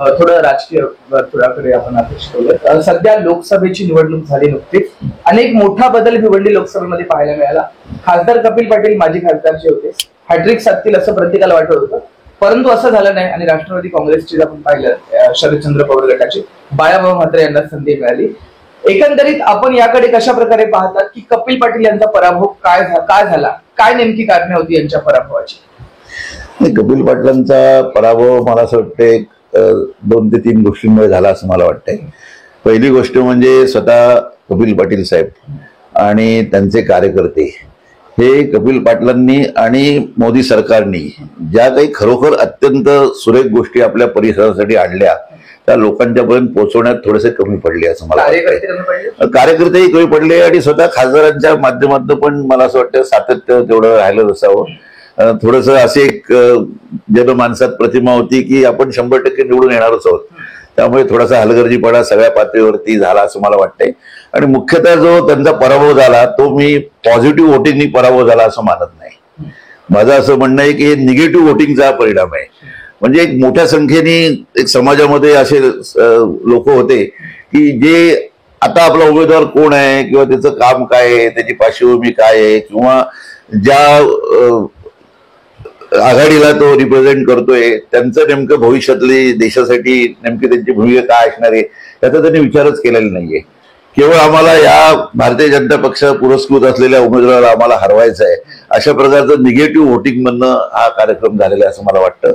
थोडं राजकीय वर्तुळाकडे आपण अपेक्षित होतं. सध्या लोकसभेची निवडणूक झाली नुकतीच आणि एक मोठा बदल भिवंडी लोकसभेमध्ये पाहायला मिळाला. खासदार कपिल पाटील माजी खासदार जे होते हॅट्रिक साधतील असं प्रत्येकाला वाटत होतं, परंतु असं झालं नाही आणि राष्ट्रवादी काँग्रेसची आपण पाहिलं शरदचंद्र पवार गटाची बाळाभाऊ म्हात्रे यांना संधी मिळाली. एकंदरीत आपण याकडे कशा प्रकारे पाहतात की कपिल पाटील यांचा पराभव काय झाला, काय नेमकी कारणे होती यांच्या पराभवाची? कपिल पाटलांचा पराभव मला असं वाटतंय 2 ते 3 गोष्टींमुळे झाला असं मला वाटतंय. पहिली गोष्ट म्हणजे स्वतः कपिल पाटील साहेब आणि त्यांचे कार्यकर्ते हे कपिल पाटलांनी आणि मोदी सरकारनी ज्या काही खरोखर अत्यंत सुरेख गोष्टी आपल्या परिसरासाठी आणल्या त्या लोकांच्या पर्यंत पोहोचवण्यात थोडेसे कमी पडले असं मला वाटतं. कार्यकर्तेही कमी पडले आणि स्वतः खासदारांच्या माध्यमातून पण मला असं वाटतं सातत्य तेवढं राहिलं नसावं. थोडस असे एक जनमानसात प्रतिमा होती की आपण 100% निवडून येणारच आहोत, त्यामुळे थोडासा हलगर्जीपणा सगळ्या पातळीवरती झाला असं मला वाटतंय. आणि मुख्यतः जो त्यांचा पराभव झाला तो मी पॉझिटिव्ह वोटिंगनी पराभव झाला असं मानत नाही. माझं असं म्हणणं आहे की निगेटिव्ह वोटिंगचा परिणाम आहे. म्हणजे एक मोठ्या संख्येने एक समाजामध्ये असे लोक होते की जे आता आपला उमेदवार कोण आहे किंवा त्याचं काम काय आहे, त्याची पार्श्वभूमी काय आहे, किंवा ज्या आघाडीला तो रिप्रेझेंट करतोय त्यांचं नेमकं भविष्यातली देशासाठी नेमकी त्यांची भूमिका काय असणार आहे याचा त्यांनी विचारच केलेला नाहीये. केवळ आम्हाला या भारतीय जनता पक्ष पुरस्कृत असलेल्या उमेदवाराला आम्हाला हरवायचं आहे अशा प्रकारचं निगेटिव्ह वोटिंग मधनं हा कार्यक्रम झालेला आहे असं मला वाटतं.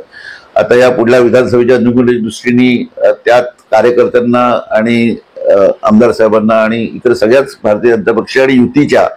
आता या पुढल्या विधानसभेच्या निवडणुकीच्या दृष्टीने त्यात कार्यकर्त्यांना आणि आमदार साहेबांना आणि इतर सगळ्याच भारतीय जनता पक्ष आणि युतीच्या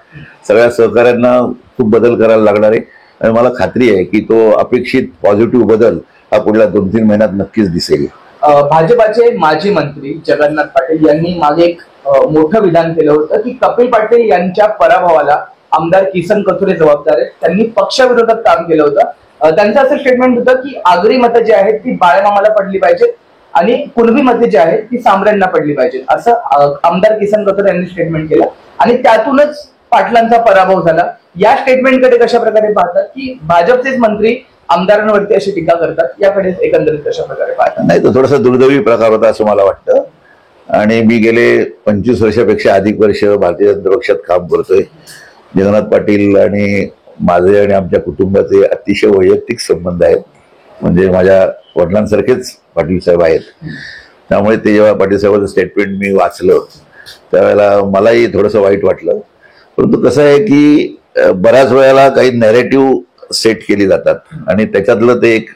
सगळ्या सहकाऱ्यांना खूप बदल करायला लागणार आहे आणि मला खात्री आहे की तो अपेक्षित पॉझिटिव्ह बदल हा पुढल्या 2-3 महिन्यात नक्कीच दिसेल. भाजपाचे माजी मंत्री जगन्नाथ पाटील यांनी मागे एक मोठं विधान केलं होतं की कपिल पाटील यांच्या पराभवाला आमदार किसन कथोरे जबाबदार आहेत, त्यांनी पक्षाविरोधात काम केलं होतं. त्यांचं असं स्टेटमेंट होतं की आगरी मतं जी आहेत ती बाळमामाला पडली पाहिजेत आणि कुणबी मते जी आहेत ती सामऱ्यांना पडली पाहिजेत असं आमदार किसन कथोरे यांनी स्टेटमेंट केलं आणि त्यातूनच पाटलांचा पराभव झाला. या स्टेटमेंटकडे कशा प्रकारे पाहतात की भाजपचेच मंत्री आमदारांवरती अशी टीका करतात, याकडे एकंदरीत कशा प्रकारे पाहतात? नाही, तो थोडासा दुर्दैवी प्रकार होता असं मला वाटतं. आणि मी गेले 25 वर्षापेक्षा अधिक वर्ष भारतीय जनता पक्षात काम करतोय. जगन्नाथ पाटील आणि माझे आणि आमच्या कुटुंबाचे अतिशय वैयक्तिक संबंध आहेत, म्हणजे माझ्या वडिलांसारखेच पाटील साहेब आहेत. त्यामुळे ते जेव्हा पाटील साहेबांचं स्टेटमेंट मी वाचलं त्यावेळेला मलाही थोडंसं वाईट वाटलं. परंतु कसं आहे की बऱ्याच वेळेला काही नॅरेटिव्ह सेट केली जातात आणि त्याच्यातलं ते एक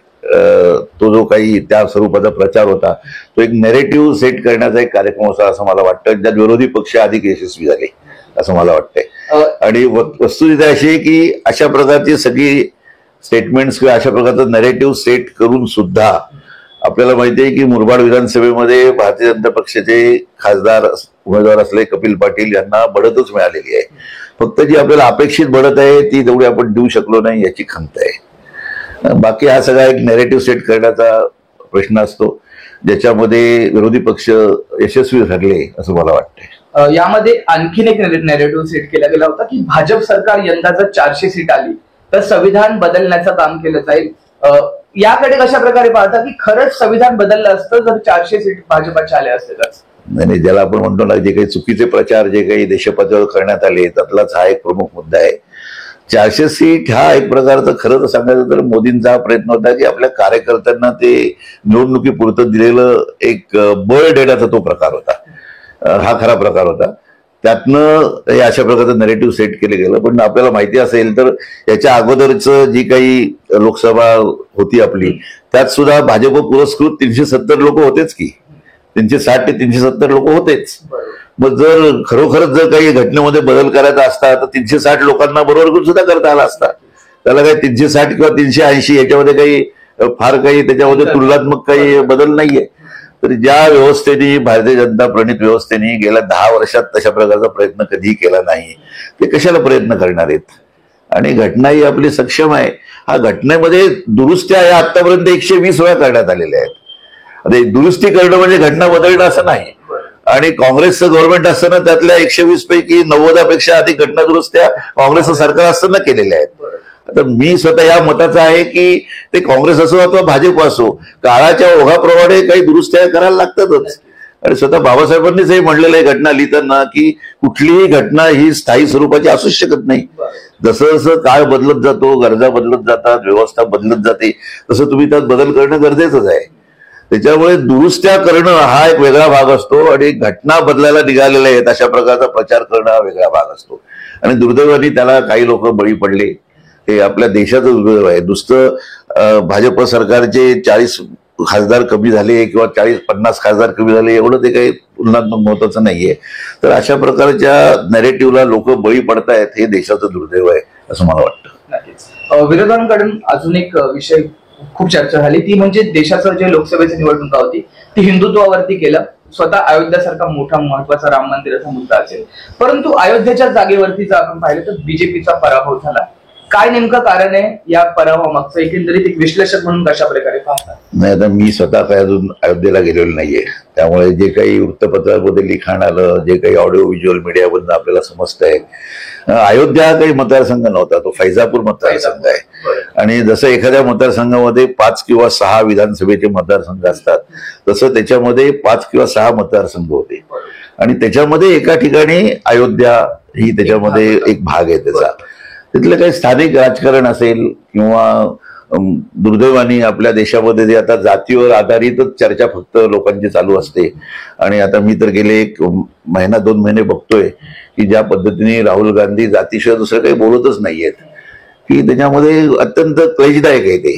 तो जो काही त्या स्वरूपाचा प्रचार होता तो एक नॅरेटिव्ह सेट करण्याचा एक कार्यक्रम होता असं मला वाटतं, ज्यात विरोधी पक्ष अधिक यशस्वी झाले असं मला वाटतंय. आणि वस्तुस्थिती अशी आहे की अशा प्रकारची सगळी स्टेटमेंट्स किंवा अशा प्रकारचं नॅरेटिव्ह सेट करून सुद्धा आपल्याला माहिती आहे की मुरबाड विधानसभेमध्ये भारतीय जनता पक्षाचे खासदार उमेदवार असले कपिल पाटील यांना बढतच मिळालेली आहे. फक्त जी आपल्याला अपेक्षित बढत आहे ती तेवढी आपण देऊ शकलो नाही याची खंत आहे. बाकी हा सगळा एक नॅरेटिव्ह सेट करण्याचा प्रश्न असतो ज्याच्यामध्ये विरोधी पक्ष यशस्वी ठरले असं मला वाटतंय. यामध्ये आणखीन एक नॅरेटिव्ह सेट केला गेला होता की भाजप सरकार यंदा जर 400 सीट आली तर संविधान बदलण्याचं काम केलं जाईल. याकडे कशा प्रकारे पाहता की खरंच संविधान बदललं असतं जर 400 सीट भाजपाच्या आल्या असते तर? नाही, ज्याला आपण म्हणतो ना जे काही चुकीचे प्रचार जे काही देशपातळीवर करण्यात आले त्यातलाच हा एक प्रमुख मुद्दा आहे. 400 सीट हा एक प्रकारचा खरं तर सांगायचं तर मोदींचा हा प्रयत्न होता की आपल्या कार्यकर्त्यांना ते निवडणुकीपुरतं दिलेलं एक बळ देण्याचा तो प्रकार होता, हा खरा प्रकार होता. त्यातनं हे अशा प्रकारचं नॅरेटिव्ह सेट केलं गेलं. पण आपल्याला माहिती असेल तर याच्या अगोदरच जी काही लोकसभा होती आपली त्यात सुद्धा भाजप पुरस्कृत 370 लोक होतेच की, 360 ते 370 लोक होतेच. मग जर खरोखरच जर काही घटनेमध्ये बदल करायचा असता तर 360 लोकांना बरोबर करून सुद्धा करता आला असता. त्याला काही 360 किंवा 380 याच्यामध्ये काही फार काही त्याच्यामध्ये तुलनात्मक काही बदल नाहीये. तर ज्या व्यवस्थेने भारतीय जनता प्रणित व्यवस्थेने गेल्या 10 वर्षात तशा प्रकारचा प्रयत्न कधीही केला नाही, ते कशाला प्रयत्न करणार आहेत? आणि घटना ही आपली सक्षम आहे. हा घटनेमध्ये दुरुस्त्या या आतापर्यंत 120 वेळा करण्यात आलेल्या आहेत. आता दुरुस्ती करणं म्हणजे घटना बदलणं असं नाही. आणि काँग्रेसचं गव्हर्नमेंट असताना त्यातल्या 120 पैकी 90पेक्षा अधिक घटना दुरुस्त्या काँग्रेसचं सरकार असताना केलेल्या आहेत. आता मी स्वतः या मताचा आहे की ते काँग्रेस असो अथवा भाजप असो, काळाच्या ओघाप्रमाणे काही दुरुस्त्या करायला लागतातच. आणि स्वतः बाबासाहेबांनीच हे म्हणलेलं आहे घटना लिहिताना की कुठलीही घटना ही स्थायी स्वरूपाची असूच शकत नाही. जसं जसं काळ बदलत जातो, गरजा बदलत जातात, व्यवस्था बदलत जाते, तसं तुम्ही त्यात बदल करणं गरजेचंच आहे. त्याच्यामुळे दुरुस्त्या करणं हा एक वेगळा भाग असतो आणि घटना बदलायला निघालेल्या आहेत अशा प्रकारचा प्रचार करणं हा वेगळा भाग असतो. आणि दुर्दैवाने त्याला काही लोक बळी पडले. हे आपल्या देशाचं दुर्दैव आहे. नुसतं भाजप सरकारचे 40 खासदार कमी झाले किंवा 40-50 खासदार कमी झाले एवढं ते काही तुलनात्मक महत्वाचं नाहीये. तर अशा प्रकारच्या नॅरेटिव्हला लोक बळी पडतायत हे देशाचं दुर्दैव आहे असं मला वाटतं. नक्कीच. विरोधकांकडून अजून एक विषय खूप चर्चा झाली, ती म्हणजे देशाचं जे लोकसभेची निवडणुका होती ती हिंदुत्वावरती केलं. स्वतः अयोध्यासारखा मोठा महत्वाचा राम मंदिराचा मुद्दा असेल, परंतु अयोध्येच्या जागेवरती जर आपण पाहिलं तर बीजेपीचा पराभव झाला. काय नेमकं कारण आहे या पराभवामागचं, एकंदरीत एक विश्लेषक म्हणून कशा प्रकारे पाहतात? नाही, आता मी स्वतः काय अजून अयोध्येला गेलेलो नाहीये, त्यामुळे जे काही वृत्तपत्रामध्ये लिखाण आलं, जे काही ऑडिओ व्हिज्युअल मीडियामधून आपल्याला समजतंय, अयोध्या हा काही मतदारसंघ नव्हता, तो फैजापूर मतदारसंघ आहे. आणि जसं एखाद्या मतदारसंघामध्ये 5 किंवा 6 विधानसभेचे मतदारसंघ असतात, तसं त्याच्यामध्ये 5 किंवा 6 मतदारसंघ होते. आणि त्याच्यामध्ये एका ठिकाणी अयोध्या ही त्याच्यामध्ये एक भाग आहे त्याचा. तिथलं काही स्थानिक राजकारण असेल किंवा दुर्दैवाने आपल्या देशामध्ये जे आता जातीवर आधारितच चर्चा फक्त लोकांची चालू असते. आणि आता मी तर गेले 1 महिना 2 महिने बघतोय की ज्या पद्धतीने राहुल गांधी जातीशिवाय दुसरं काही बोलतच नाहीयेत, की त्याच्यामध्ये अत्यंत क्लेशदायक आहे ते.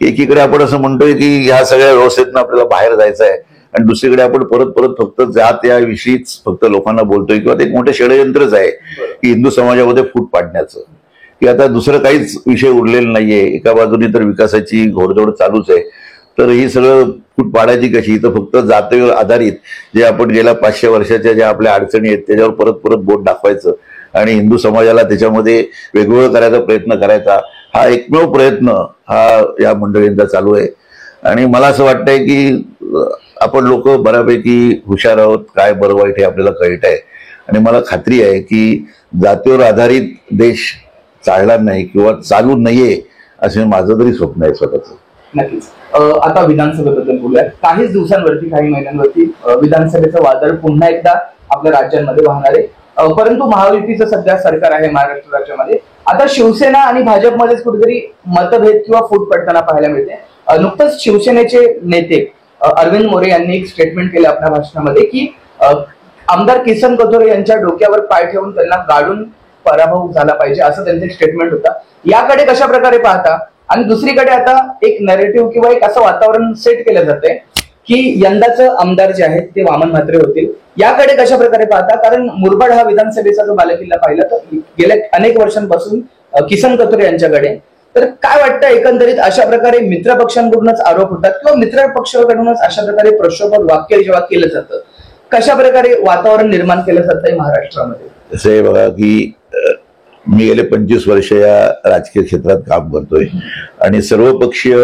एकीकडे आपण असं म्हणतोय की ह्या सगळ्या व्यवस्थेतून आपल्याला बाहेर जायचं आहे, आणि दुसरीकडे आपण परत परत फक्त जात या विषयीच फक्त लोकांना बोलतोय, किंवा ते एक मोठं षडयंत्रच आहे की हिंदू समाजामध्ये फूट पाडण्याचं, की आता दुसरं काहीच विषय उरलेला नाहीये. एका बाजूने तर विकासाची घोडदौड चालूच आहे, तर ही सगळं फूट पाडायची कशी? तर फक्त जातीवर आधारित जे आपण गेल्या 500 वर्षाच्या ज्या आपल्या अडचणी आहेत त्याच्यावर परत परत बोट दाखवायचं आणि हिंदू समाजाला त्याच्यामध्ये वेगवेगळं करायचा प्रयत्न करायचा, हा एकमेव प्रयत्न हा या मंडळींचा चालू आहे. आणि मला असं वाटतंय की आपण लोक बऱ्यापैकी हुशार आहोत, काय बरं वाईट हे आपल्याला कळत आहे. आणि मला खात्री आहे की जातीवर आधारित देश चालणार नाही किंवा चालू नाहीये असे माझं तरी स्वप्न आहे स्वतःचं. नक्कीच. आता विधानसभेबद्दल बोलूया. काहीच दिवसांवरती, काही महिन्यांवरती विधानसभेचं वादळ पुन्हा एकदा आपल्या राज्यांमध्ये वाहणार आहे. परंतु महायुतीचं सध्या सरकार आहे महाराष्ट्र राज्यामध्ये. आता शिवसेना आणि भाजपमध्येच कुठेतरी मतभेद किंवा फूट पडताना पाहायला मिळते. नुकतंच शिवसेनेचे नेते अरविंद मोरे यांनी एक स्टेटमेंट केलं आपल्या भाषणामध्ये की आमदार किसन कथोरे यांच्या डोक्यावर पाय ठेवून त्यांना गाडून पराभव झाला पाहिजे, असं त्यांचं स्टेटमेंट होता. याकडे कशा प्रकारे पाहता? आणि दुसरीकडे आता एक नॅरेटिव्ह किंवा एक असं वातावरण सेट केलं जातंय की यंदाचं आमदार जे आहेत ते वामन म्हात्रे होतील. याकडे कशा प्रकारे पाहता? कारण मुरबाड हा विधानसभेचा जो बालेकिल्ला पाहिला तर गेल्या अनेक वर्षांपासून किसन कथोरे यांच्याकडे. तर काय वाटतं एकंदरीत अशा प्रकारे मित्र पक्षांकडूनच आरोप होतात किंवा मित्र पक्षाकडूनच अशा प्रकारे प्रक्षोभक वाक्य जेव्हा केलं जातं, कशा प्रकारे वातावरण निर्माण केलं जातंय महाराष्ट्रामध्ये? असं आहे बघा की मी गेले 25 वर्ष या राजकीय क्षेत्रात काम करतोय आणि सर्वपक्षीय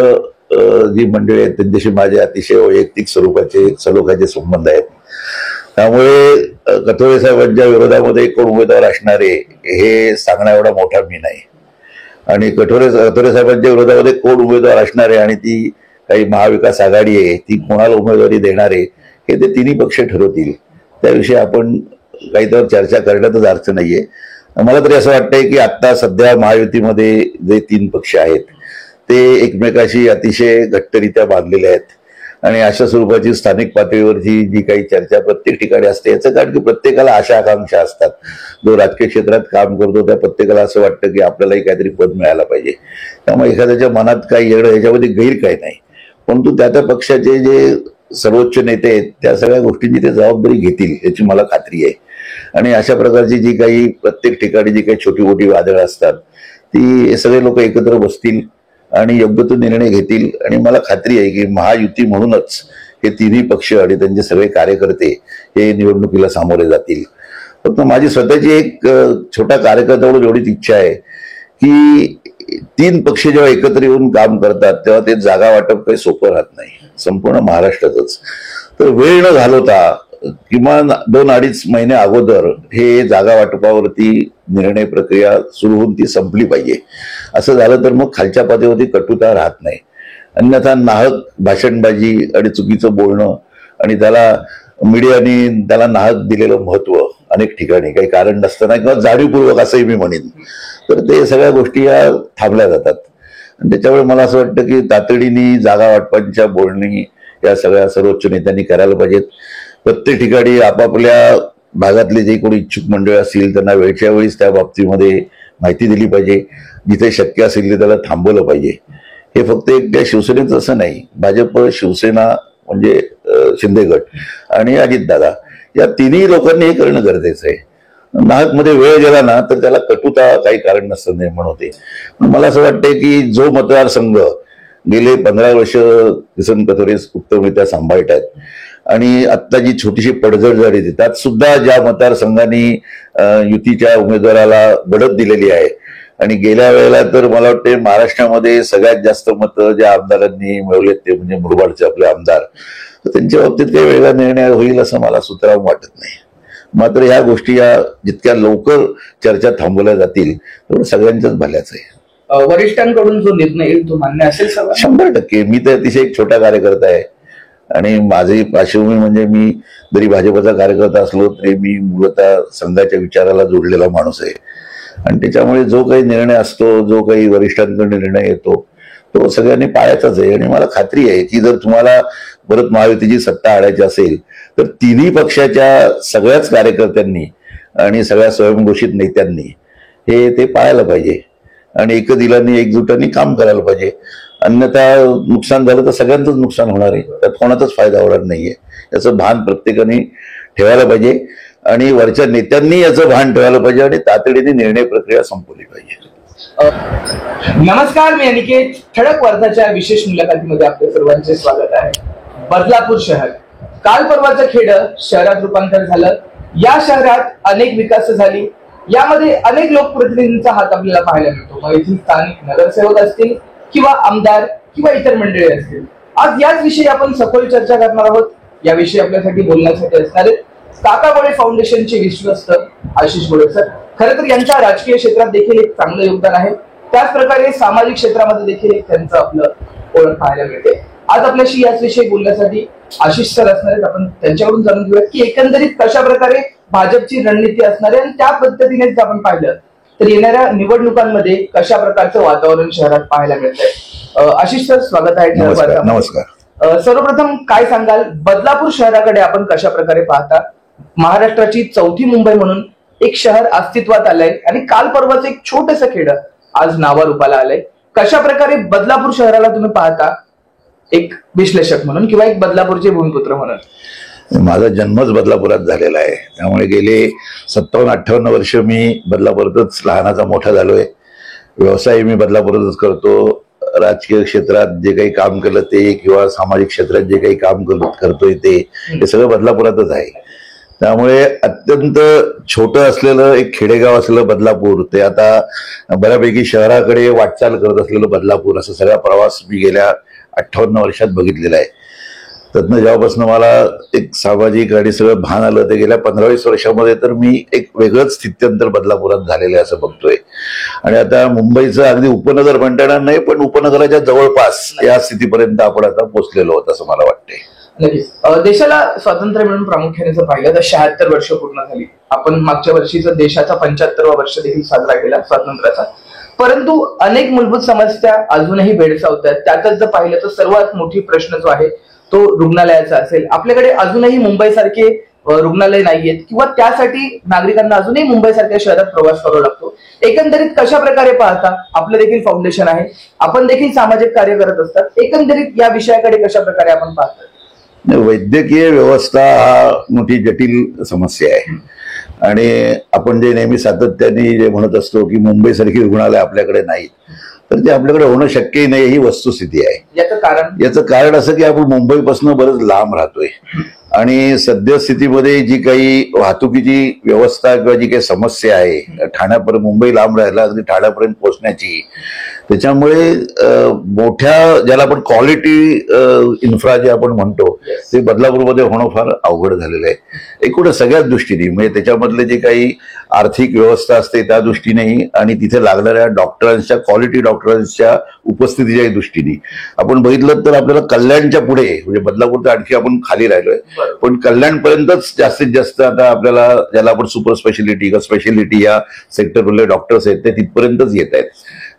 जी मंडळी आहेत त्यांच्याशी माझे अतिशय वैयक्तिक स्वरूपाचे सलोख्याचे संबंध आहेत. त्यामुळे कथोरे साहेबांच्या विरोधामध्ये कोण उमेदवार असणारे हे सांगणं एवढा मोठा मी नाही, आणि कथोरे साहेबांच्या विरोधामध्ये कोण उमेदवार असणारे आणि ती काही महाविकास आघाडी आहे ती कोणाला उमेदवारी देणारे हे ते तिन्ही पक्ष ठरवतील. त्याविषयी आपण काहीतरी चर्चा करण्यातच अर्थ नाहीये. मला तरी असं वाटतंय की आता सध्या महायुतीमध्ये जे 3 पक्ष आहेत ते एकमेकाशी अतिशय घट्टरित्या बांधलेले आहेत. आणि अशा स्वरूपाची स्थानिक पातळीवरची जी काही चर्चा प्रत्येक ठिकाणी असते याचं कारण की प्रत्येकाला आशा आकांक्षा असतात. जो राजकीय क्षेत्रात काम करतो त्या प्रत्येकाला असं वाटतं की आपल्यालाही काहीतरी पद मिळायला पाहिजे. त्यामुळे एखाद्याच्या मनात काही येणं याच्यामध्ये गैर काही नाही, परंतु त्या पक्षाचे जे सर्वोच्च नेते आहेत त्या सगळ्या गोष्टींची ते जबाबदारी घेतील याची मला खात्री आहे. आणि अशा प्रकारची जी काही प्रत्येक ठिकाणी जी काही छोटी मोठी वादळं असतात ती सगळे लोक एकत्र बसतील आणि योग्य तो निर्णय घेतील. आणि मला खात्री आहे की महायुती म्हणूनच हे तिन्ही पक्ष आणि त्यांचे सगळे कार्यकर्ते हे निवडणुकीला सामोरे जातील. फक्त माझी स्वतःची एक छोटा कार्यकर्ता म्हणून एवढीच इच्छा आहे की 3 पक्ष जेव्हा एकत्र येऊन काम करतात तेव्हा ते जागा वाटप काही सोपं राहत नाही संपूर्ण महाराष्ट्रातच. तर वेळ न घालवता किमान 2-2.5 महिने अगोदर हे जागा वाटपावरती निर्णय प्रक्रिया सुरू होऊन ती संपली पाहिजे. असं झालं तर मग खालच्या पातळीवरती कटुता राहत नाही. अन्यथा नाहक भाषणबाजी आणि चुकीचं बोलणं आणि त्याला मीडियाने त्याला नाहक दिलेलं महत्व अनेक ठिकाणी काही कारण नसताना किंवा जाणीवपूर्वक असंही मी म्हणेन, तर ते सगळ्या गोष्टी या थांबल्या जातात. आणि त्याच्यामुळे मला असं वाटतं की तातडीने जागा वाटपांच्या बोलणी या सगळ्या सर्वोच्च नेत्यांनी करायला पाहिजेत. प्रत्येक ठिकाणी आपापल्या भागातले जे कोणी इच्छुक मंडळ असतील त्यांना वेळच्या वेळीच त्या बाबतीमध्ये माहिती दिली पाहिजे. जिथे शक्य असेल ते त्याला थांबवलं पाहिजे. हे फक्त एकट्या शिवसेनेचं असं नाही, भाजप, शिवसेना म्हणजे शिंदे गट आणि अजितदादा या तिन्ही लोकांनी हे करणं गरजेचं आहे. नाहकमध्ये वेळ गेला ना तर त्याला कटुता काही कारण नसतं निर्माण होते. मला असं वाटतंय की जो मतदारसंघ गेले 15 वर्ष किसन कथोरे उत्तमरित्या सांभाळत आहेत आणि आता जी छोटीशी पडझड झाली होती त्यात सुद्धा ज्या मतदारसंघांनी युतीच्या उमेदवाराला बढत दिलेली आहे आणि गेल्या वेळेला तर मला वाटते महाराष्ट्रामध्ये सगळ्यात जास्त मतं ज्या आमदारांनी मिळवलेत ते म्हणजे मुरबाडचे आपले आमदार, तर त्यांच्या बाबतीत काही वेगळा निर्णय होईल असं मला सुतराम वाटत नाही. मात्र ह्या गोष्टी या जितक्या लवकर चर्चा थांबवल्या जातील तेवढं सगळ्यांच्याच भल्याच आहे. वरिष्ठांकडून जो निर्णय येईल तो मान्य असेल सगळं? 100%. मी तर अतिशय एक छोटा कार्यकर्ता आहे आणि माझी पार्श्वभूमी म्हणजे मी जरी भाजपचा कार्यकर्ता असलो तरी मी मूलतः संघाच्या विचाराला जोडलेला माणूस आहे आणि त्याच्यामुळे जो काही निर्णय असतो, जो काही वरिष्ठांकडून निर्णय येतो तो सगळ्यांनी पाळायचाच आहे. आणि मला खात्री आहे की जर तुम्हाला परत महायुतीची सत्ता आणायची असेल तर तिन्ही पक्षाच्या सगळ्याच कार्यकर्त्यांनी आणि सगळ्या स्वयंघोषित नेत्यांनी ते पाळायला पाहिजे आणि एकदिलाने एकजुटाने काम करायला पाहिजे. अन्यथा नुकसान झालं तर सगळ्यांचंच नुकसान होणार आहे, त्यात कोणाचाच फायदा होणार नाहीये. याचं भान प्रत्येकाने ठेवायला पाहिजे आणि वरच्या नेत्यांनी याचं भान ठेवायला पाहिजे आणि तातडीने निर्णय प्रक्रिया संपवली पाहिजे. नमस्कार, मी अनिकेत. ठळक वार्ताच्या विशेष मुलाखतीमध्ये आपले सर्वांचे स्वागत आहे. बदलापूर शहर काल परवाचं खेडं शहरात रूपांतर झालं. या शहरात अनेक विकास झाली, यामध्ये अनेक लोकप्रतिनिधींचा हात आपल्याला पाहायला मिळतो. मग येथील स्थानिक नगरसेवक असतील किंवा आमदार किंवा इतर मंडळी असतील. आज याच विषयी आपण सखोल चर्चा करणार आहोत. याविषयी आपल्यासाठी बोलण्यासाठी असणारे काका गोळे फाउंडेशनचे विश्वस्त आशिष गोळे सर. खरं तर यांच्या राजकीय क्षेत्रात देखील एक चांगलं योगदान आहे, त्याच प्रकारे सामाजिक क्षेत्रामध्ये देखील एक त्यांचं आपलं ओळख पाहायला मिळते. आज आपल्याशी याच विषयी बोलण्यासाठी आशिष सर असणार आहेत. आपण त्यांच्याकडून जाणून घेऊया की एकंदरीत कशा प्रकारे भाजपची रणनीती असणार आहे आणि त्या पद्धतीने जर आपण पाहिलं तर येणाऱ्या निवडणुकांमध्ये कशा प्रकारचं वातावरण शहरात पाहायला मिळतंय. आशिष सर, स्वागत आहे. नमस्कार. सर्वप्रथम काय सांगाल, बदलापूर शहराकडे आपण कशा प्रकारे पाहता? महाराष्ट्राची चौथी मुंबई म्हणून एक शहर अस्तित्वात आलंय आणि काल परवाच एक छोटस खेड आज नावारूपाला आलंय. कशा प्रकारे बदलापूर शहराला तुम्ही पाहता एक विश्लेषक म्हणून किंवा एक बदलापूरचे भूमिपुत्र म्हणून? माझा जन्मच बदलापुरात झालेला आहे, त्यामुळे गेले 57-58 वर्ष मी बदलापुरातच लहानाचा मोठा झालोय. व्यवसाय मी बदलापुरातच करतो. राजकीय क्षेत्रात जे काही काम केलं ते किंवा सामाजिक क्षेत्रात जे काही काम करतोय ते सगळं बदलापुरातच आहे. त्यामुळे अत्यंत छोटं असलेलं एक खेडेगाव असलेलं बदलापूर ते आता बऱ्यापैकी शहराकडे वाटचाल करत असलेलं बदलापूर, असा सगळा प्रवास मी गेल्या 58 वर्षात बघितलेला आहे. त्यातनं जेव्हापासून मला एक सामाजिक आणि सगळं भान आलं ते गेल्या 15-20 वर्षामध्ये तर मी एक वेगळंच स्थित्यंतर बदलापुरात झालेलं आहे असं बघतोय. आणि आता मुंबईचं अगदी उपनगर म्हणता येणार नाही, पण उपनगराच्या जवळपास या स्थितीपर्यंत आपण आता पोहोचलेलो आहोत असं मला वाटतंय. नक्कीच. देशाला स्वातंत्र्य मिळून प्रामुख्याने जर पाहिलं तर 76 वर्ष पूर्ण झाली. आपण मागच्या वर्षीचा देशाचा 75वा वर्ष देखील साजरा केला स्वातंत्र्याचा. परंतु अनेक मूलभूत समस्या अजूनही भेडसावतात. त्यातच जर पाहिलं तर सर्वात मोठी प्रश्न जो आहे तो रुग्णालयाचा असेल. आपल्याकडे अजूनही मुंबईसारखे रुग्णालय नाहीयेत किंवा त्यासाठी नागरिकांना अजूनही मुंबईसारख्या शहरात प्रवास करावा लागतो. एकंदरीत कशा प्रकारे पाहता? आपलं देखील फाउंडेशन आहे, आपण देखील सामाजिक कार्य करत असतात. एकंदरीत या विषयाकडे कशा प्रकारे आपण पाहतो? वैद्यकीय व्यवस्था हा मोठी जटिल समस्या आहे आणि आपण जे नेहमी सातत्याने जे म्हणत असतो की मुंबईसारखी रुग्णालय आपल्याकडे नाहीत, तर ते आपल्याकडे होणं शक्यही नाही ही वस्तुस्थिती आहे. याचं कारण असं की आपण मुंबईपासून बरंच लांब राहतोय आणि सद्यस्थितीमध्ये जी काही वाहतुकीची व्यवस्था किंवा जी काही समस्या आहे ठाण्यापर्यंत, मुंबई लांब राहिला अगदी ठाण्यापर्यंत पोहोचण्याची, त्याच्यामुळे मोठ्या ज्याला आपण क्वालिटी इन्फ्रा जे आपण म्हणतो ते बदलापूरमध्ये होणं फार अवघड झालेलं आहे. एकूण सगळ्याच दृष्टीने, म्हणजे त्याच्यामधले जे काही आर्थिक व्यवस्था असते त्या दृष्टीनेही आणि तिथे लागणाऱ्या डॉक्टरांच्या, क्वालिटी डॉक्टरांच्या उपस्थितीच्याही दृष्टीने आपण बघितलं तर आपल्याला कल्याणच्या पुढे, म्हणजे बदलापूर तर आणखी आपण खाली राहिलोय, पण कल्याणपर्यंतच जास्तीत जास्त आता आपल्याला, ज्याला आपण सुपर स्पेशालिटी किंवा स्पेशालिटी या सेक्टरमधले डॉक्टर्स आहेत ते तिथपर्यंतच येत आहेत.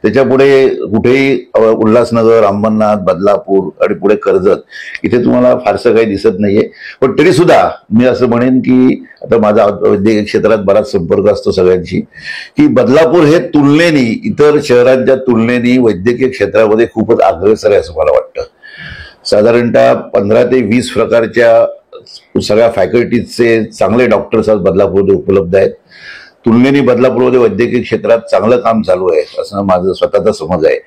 त्याच्या पुढे कुठेही उल्हासनगर, अंबरनाथ, बदलापूर आणि पुढे कर्जत इथे तुम्हाला फारसं काही दिसत नाहीये. पण तरी सुद्धा मी असं म्हणेन की आता माझा वैद्यकीय क्षेत्रात बराच संपर्क असतो सगळ्यांशी, की बदलापूर हे तुलनेने, इतर शहरांच्या तुलनेने वैद्यकीय क्षेत्रामध्ये खूपच अग्रेसर आहे असं मला वाटतं. साधारणतः 15 ते 20 प्रकारच्या सगळ्या फॅकल्टीजचे चांगले डॉक्टर्स आज बदलापूरमध्ये उपलब्ध आहेत. तुलनेने बदलापूरमध्ये वैद्यकीय क्षेत्रात चांगलं काम चालू आहे असं माझं स्वतःचा समज आहे.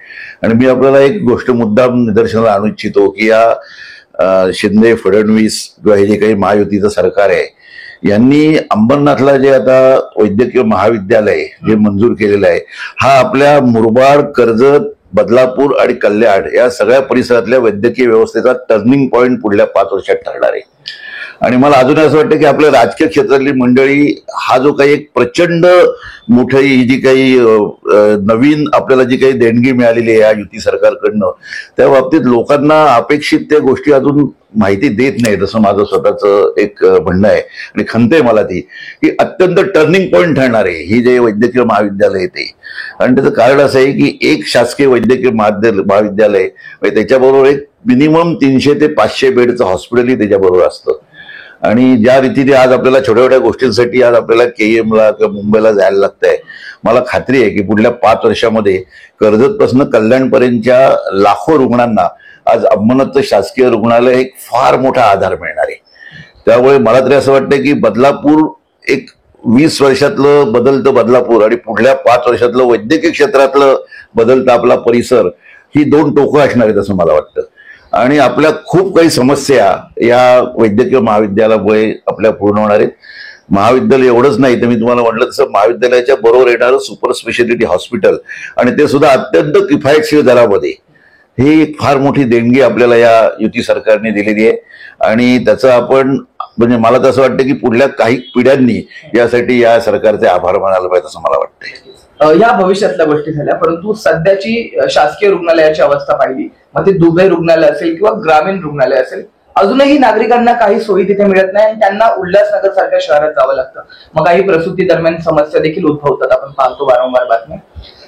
आणि मी आपल्याला एक गोष्ट मुद्दाम निदर्शनाला आणू इच्छितो की या शिंदे, फडणवीस किंवा हे जे काही महायुतीचं सरकार आहे यांनी अंबरनाथला जे आता वैद्यकीय महाविद्यालय जे मंजूर केलेलं आहे, हा आपल्या मुरबाड, कर्जत, बदलापूर आणि कल्याण या सगळ्या परिसरातल्या वैद्यकीय व्यवस्थेचा टर्निंग पॉइंट पुढल्या 5 वर्षात ठरणार आहे. आणि मला अजून असं वाटतं की आपल्या राजकीय क्षेत्रातली मंडळी हा जो काही एक प्रचंड मोठी जी काही नवीन आपल्याला जी काही देणगी मिळालेली आहे या युती सरकारकडनं, त्या बाबतीत लोकांना अपेक्षित त्या गोष्टी अजून माहिती देत नाहीत असं माझं स्वतःचं एक म्हणणं आहे. आणि खंत आहे मला ती की अत्यंत टर्निंग पॉइंट ठरणार आहे ही जे वैद्यकीय महाविद्यालय आहे ते. आणि त्याचं कारण असं आहे की एक शासकीय वैद्यकीय महाविद्यालय त्याच्याबरोबर एक मिनिमम 300 ते 500 बेडचं हॉस्पिटलही त्याच्याबरोबर असतं. आणि ज्या रीतीने आज आपल्याला छोट्या छोट्या गोष्टींसाठी आज आपल्याला KEMला किंवा मुंबईला जायला लागतंय, मला खात्री आहे की पुढल्या 5 वर्षामध्ये कर्जतपासून कल्याणपर्यंतच्या लाखो रुग्णांना आज अंबरनाथचं शासकीय रुग्णालय एक फार मोठा आधार मिळणार आहे. त्यामुळे मला तरी असं वाटतं की बदलापूर एक 20 वर्षातलं बदलतं बदलापूर आणि पुढल्या 5 वर्षातलं वैद्यकीय क्षेत्रातलं बदलतं आपला परिसर, ही 2 टोकं असणार आहेत असं मला वाटतं. आणि आपल्या खूप काही समस्या या वैद्यकीय महाविद्यालयामुळे आपल्या पूर्ण होणार आहेत. महाविद्यालय एवढंच नाही तर मी तुम्हाला म्हटलं तसं महाविद्यालयाच्या बरोबर येणारं सुपर स्पेशालिटी हॉस्पिटल, आणि ते सुद्धा अत्यंत किफायतशीर दरामध्ये, ही एक फार मोठी देणगी आपल्याला या युती सरकारने दिलेली आहे. आणि त्याचं आपण, म्हणजे मला तर असं वाटतं की पुढल्या काही पिढ्यांनी यासाठी या सरकारचे आभार मानायला पाहिजे असं मला वाटतंय. या भविष्यातल्या गोष्टी झाल्या, परंतु सध्याची शासकीय रुग्णालयाची अवस्था पाहिली, मग ते दुबई रुग्णालय असेल किंवा ग्रामीण रुग्णालय असेल, अजूनही नागरिकांना काही सोयी तिथे मिळत नाही आणि त्यांना उल्हासनगर सारख्या शहरात जावं लागतं. मग काही प्रसूती दरम्यान समस्या देखील उद्भवतात, आपण पाहतो वारंवार बातम्या.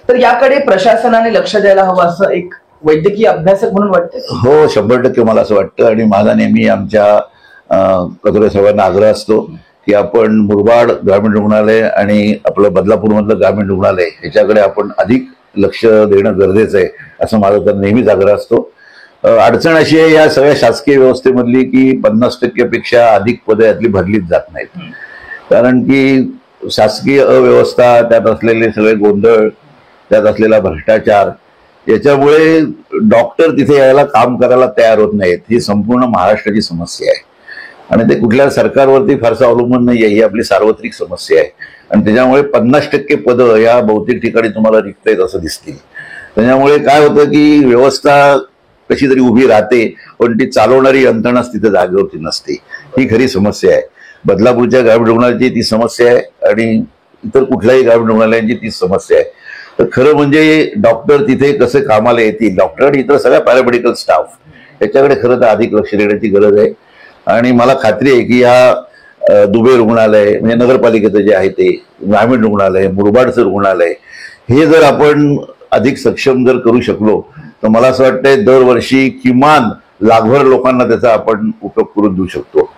तर याकडे प्रशासनाने लक्ष द्यायला हवं असं एक वैद्यकीय अभ्यासक म्हणून वाटतं. हो, 100% मला असं वाटतं. आणि माझा नेहमी आमच्या कचोरे साहेबांना आग्रह असतो की आपण मुरबाड ग्रामीण रुग्णालय आणि आपलं बदलापूरमधलं ग्रामीण रुग्णालय ह्याच्याकडे आपण अधिक लक्ष देणं गरजेचं आहे असं माझा तर नेहमीच आग्रह असतो. अडचण अशी आहे या सगळ्या शासकीय व्यवस्थेमधली की 50% पेक्षा अधिक पदं यातली भरलीच जात नाहीत. कारण की शासकीय अव्यवस्था, त्यात असलेले सगळे गोंधळ, त्यात असलेला भ्रष्टाचार, याच्यामुळे डॉक्टर तिथे यायला काम करायला तयार होत नाहीत. ही संपूर्ण महाराष्ट्राची समस्या आहे आणि ते कुठल्या सरकारवरती फारसं अवलंबून नाही आहे, ही आपली सार्वत्रिक समस्या आहे. आणि त्याच्यामुळे 50% पदं या बहुतेक ठिकाणी तुम्हाला रिक्त आहेत असं दिसतील. त्याच्यामुळे काय होतं की व्यवस्था कशी तरी उभी राहते, पण ती चालवणारी यंत्रणाच तिथे जागेवरती नसते. ही खरी समस्या आहे. बदलापूरच्या ग्रामीण रुग्णालयाची ती समस्या आहे आणि इतर कुठल्याही ग्रामीण रुग्णालयांची ती समस्या आहे. तर खरं म्हणजे डॉक्टर तिथे कसे कामाला येतील, डॉक्टर आणि इतर सगळ्या पॅरामेडिकल स्टाफ, याच्याकडे खरं तर अधिक लक्ष देण्याची गरज आहे. आणि मला खात्री आहे की या दुबई रुग्णालय, म्हणजे नगरपालिकेचं जे आहे ते ग्रामीण रुग्णालय, मुरबाडचं रुग्णालय, हे जर आपण अधिक सक्षम जर करू शकलो तर मला असं वाटतंय दरवर्षी किमान लाखभर लोकांना त्याचा आपण उपयोग करून देऊ शकतो.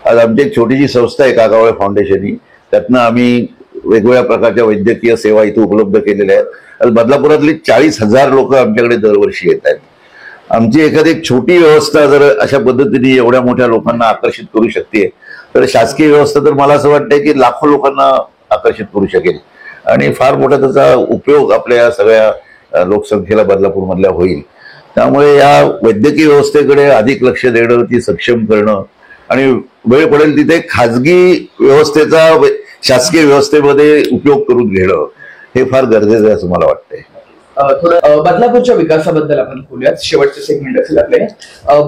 आज आमची एक छोटीशी संस्था आहे काकावळे फाउंडेशन ही, त्यातनं आम्ही वेगवेगळ्या प्रकारच्या वैद्यकीय सेवा इथे उपलब्ध केलेल्या आहेत. बदलापुरातली 40,000 लोक आमच्याकडे दरवर्षी येत आहेत. आमची एखादी एक छोटी व्यवस्था जर अशा पद्धतीने एवढ्या मोठ्या लोकांना आकर्षित करू शकते तर शासकीय व्यवस्था तर मला असं वाटतंय की लाखो लोकांना आकर्षित करू शकेल आणि फार मोठा त्याचा उपयोग आपल्या सगळ्या लोकसंख्येला बदलापूरमधल्या होईल. त्यामुळे या वैद्यकीय व्यवस्थेकडे अधिक लक्ष देणं, ती सक्षम करणं आणि वेळ पडेल तिथे खाजगी व्यवस्थेचा शासकीय व्यवस्थेमध्ये उपयोग करून घेणं हे फार गरजेचं आहे असं मला वाटतंय. थोडं बदलापूरच्या विकासाबद्दल आपण बोलूयात. शेवटचे सेगमेंट असेल आपले.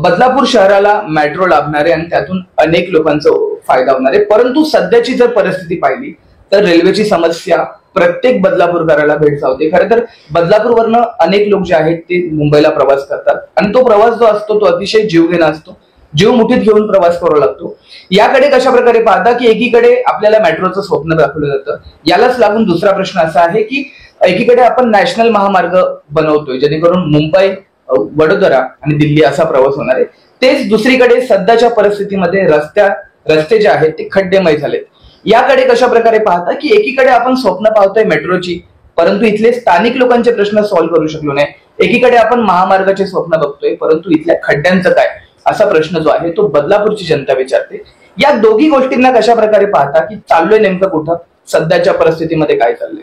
बदलापूर शहराला मेट्रो लाभणारे आणि त्यातून अनेक लोकांचा फायदा होणार आहे, परंतु सध्याची जर परिस्थिती पाहिली तर रेल्वेची समस्या प्रत्येक बदलापूरकराला भेडसावते. खरं तर बदलापूरवरनं अनेक लोक जे आहेत ते मुंबईला प्रवास करतात आणि तो प्रवास जो असतो तो अतिशय जीवघेणा असतो. जीव मुठीत घेऊन प्रवास करावा लागतो. याकडे कशा प्रकारे पाहता की एकीकडे आपल्याला मेट्रोचं स्वप्न दाखवलं जातं, यालाच लागून दुसरा प्रश्न असा आहे की एकीकडे आपण नॅशनल महामार्ग बनवतोय जेणेकरून मुंबई, वडोदरा आणि दिल्ली असा प्रवास होणार आहे, तेच दुसरीकडे सध्याच्या परिस्थितीमध्ये रस्ते जे आहेत ते खड्डेमय झालेत. याकडे कशा प्रकारे पाहता की एकीकडे आपण स्वप्न पाहतोय मेट्रोची, परंतु इथले स्थानिक लोकांचे प्रश्न सॉल्व्ह करू शकलो नाही. एकीकडे आपण महामार्गाचे स्वप्न बघतोय, परंतु इथल्या खड्ड्यांचं काय असा प्रश्न जो आहे तो बदलापूरची जनता विचारते. या दोघी गोष्टींना कशा प्रकारे पाहता की चाललोय नेमकं कुठं, सध्याच्या परिस्थितीमध्ये काय चाललंय?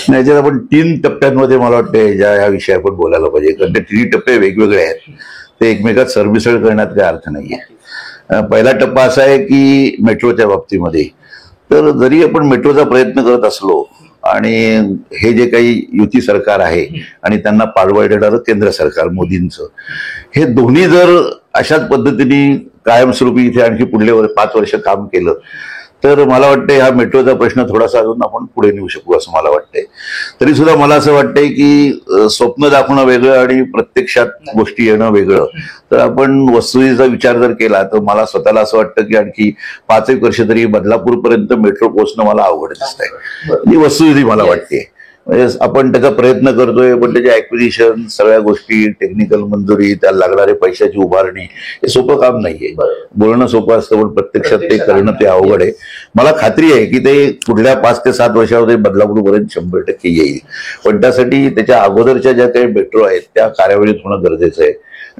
नाही, त्यात आपण 3 टप्प्यांमध्ये मला वाटतं या विषयी आपण बोलायला पाहिजे, कारण ते 3 टप्पे वेगवेगळे आहेत. ते एकमेकात सरमिसळ करण्यात काही अर्थ नाहीये. पहिला टप्पा असा आहे की मेट्रोच्या बाबतीमध्ये, तर जरी आपण मेट्रोचा प्रयत्न करत असलो आणि हे जे काही युती सरकार आहे आणि त्यांना पाठबळ देणारं केंद्र सरकार मोदींचं, हे दोन्ही जर अशाच पद्धतीने कायमस्वरूपी इथे आणखी पुढले 5 वर्ष काम केलं तर मला वाटतंय हा मेट्रोचा प्रश्न थोडासा अजून आपण पुढे नेऊ शकू असं मला वाटतंय. तरी सुद्धा मला असं वाटतंय की स्वप्न दाखवणं वेगळं आणि प्रत्यक्षात गोष्टी येणं वेगळं. तर आपण वस्तुस्थितीचा विचार जर केला तर मला स्वतःला असं वाटतं की आणखी 5 एक वर्ष तरी बदलापूरपर्यंत मेट्रो पोहोचणं मला अवघड दिसतंय. ही वस्तुस्थिती मला वाटते. म्हणजे आपण त्याचा प्रयत्न करतोय, पण त्याचे ऍक्विजिशन, सगळ्या गोष्टी, टेक्निकल मंजुरी, त्याला लागणारे पैशाची उभारणी, हे सोपं काम नाहीये. बोलणं सोपं असतं पण प्रत्यक्षात ते करणं ते अवघड आहे. मला खात्री आहे की ते पुढल्या 5 ते 7 वर्षामध्ये बदलापूरपर्यंत 100% येईल. पण त्यासाठी त्याच्या अगोदरच्या ज्या काही मेट्रो आहेत त्या कार्यावळीत होणं गरजेचं आहे.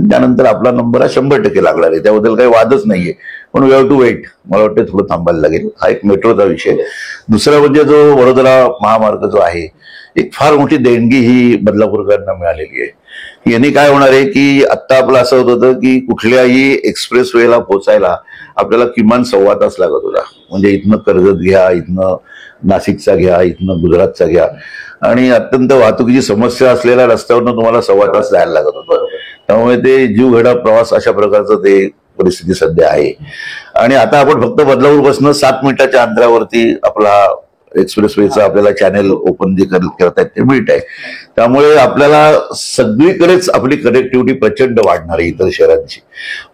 त्यानंतर आपला नंबर हा 100% लागणार आहे, त्याबद्दल काही वादच नाहीये. पण वी हॅव टू वेट. मला वाटतं थोडं थांबायला लागेल. हा एक मेट्रोचा विषय. दुसरा म्हणजे जो वडोदरा महामार्ग जो आहे, एक फार मोठी देणगी ही बदलापूरकरांना मिळालेली आहे. याने काय होणार आहे की आता आपलं असं होत होतं की कुठल्याही एक्सप्रेस वेला पोहोचायला आपल्याला किमान 1.25 तास लागत होता. म्हणजे इथनं कर्जत घ्या, इथनं नाशिकचा घ्या, इथनं गुजरातचा घ्या, आणि अत्यंत वाहतुकीची समस्या असलेल्या रस्त्यावरनं तुम्हाला 1.25 तास जायला लागत होतं. त्यामुळे ते जीवघेणा प्रवास अशा प्रकारचं ते परिस्थिती सध्या आहे. आणि आता आपण फक्त बदलापूरपासून 7 मिनिटाच्या अंतरावरती आपला एक्सप्रेसवेचा आपल्याला चॅनेल ओपन जे करतायत ते मिळत आहे. त्यामुळे आपल्याला सगळीकडेच आपली कनेक्टिव्हिटी प्रचंड वाढणार आहे इतर शहरांची.